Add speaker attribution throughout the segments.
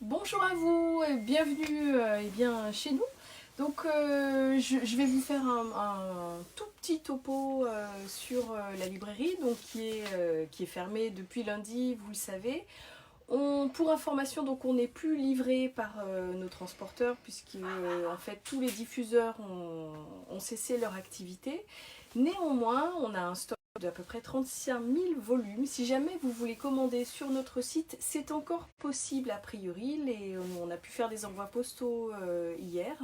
Speaker 1: Bonjour à vous et bienvenue chez nous. Donc je vais vous faire un tout petit topo sur la librairie donc, qui est fermée depuis lundi, vous le savez. Pour information, donc on n'est plus livré par nos transporteurs puisque en fait tous les diffuseurs ont cessé leur activité. Néanmoins, on a un stock d'à peu près 35 000 volumes. Si jamais vous voulez commander sur notre site, c'est encore possible a priori. On a pu faire des envois postaux hier.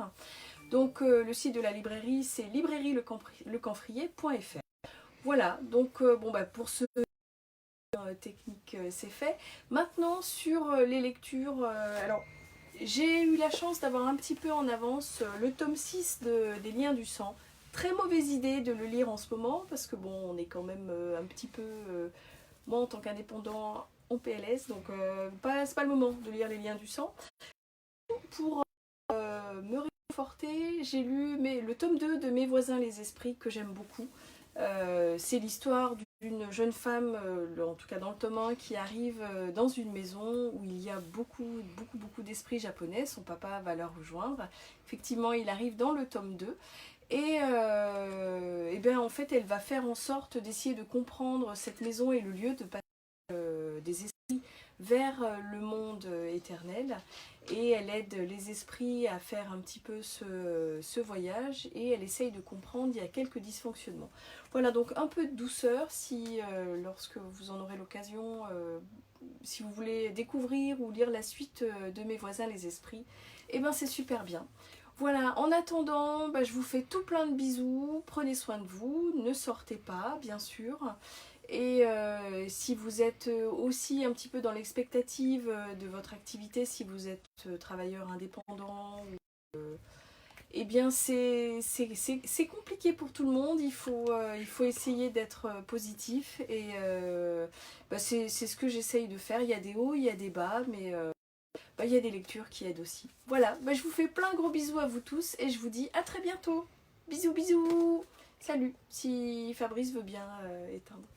Speaker 1: Donc le site de la librairie, c'est librairielecamphrier.fr. Voilà, donc pour ce technique, c'est fait. Maintenant, sur les lectures, alors j'ai eu la chance d'avoir un petit peu en avance le tome 6 des Liens du sang. Très mauvaise idée de le lire en ce moment parce que bon, on est quand même un petit peu, moi en tant qu'indépendant, en PLS, donc c'est pas le moment de lire les Liens du sang. Pour me réconforter, j'ai lu le tome 2 de Mes voisins les esprits que j'aime beaucoup. C'est l'histoire d'une jeune femme, en tout cas dans le tome 1, qui arrive dans une maison où il y a beaucoup d'esprits japonais. Son papa va la rejoindre. Effectivement, il arrive dans le tome 2. Et bien en fait, elle va faire en sorte d'essayer de comprendre cette maison et le lieu de passage des esprits vers le monde éternel. Et elle aide les esprits à faire un petit peu ce voyage et elle essaye de comprendre, il y a quelques dysfonctionnements. Voilà, donc un peu de douceur si lorsque vous en aurez l'occasion, si vous voulez découvrir ou lire la suite de Mes voisins les esprits, et ben c'est super bien. Voilà, en attendant, je vous fais tout plein de bisous, prenez soin de vous, ne sortez pas bien sûr. Et si vous êtes aussi un petit peu dans l'expectative de votre activité, si vous êtes travailleur indépendant, eh bien c'est compliqué pour tout le monde, il faut essayer d'être positif et c'est ce que j'essaye de faire. Il y a des hauts, il y a des bas, mais il y a des lectures qui aident aussi. Voilà, je vous fais plein de gros bisous à vous tous et je vous dis à très bientôt. Bisous bisous. Salut, si Fabrice veut bien éteindre.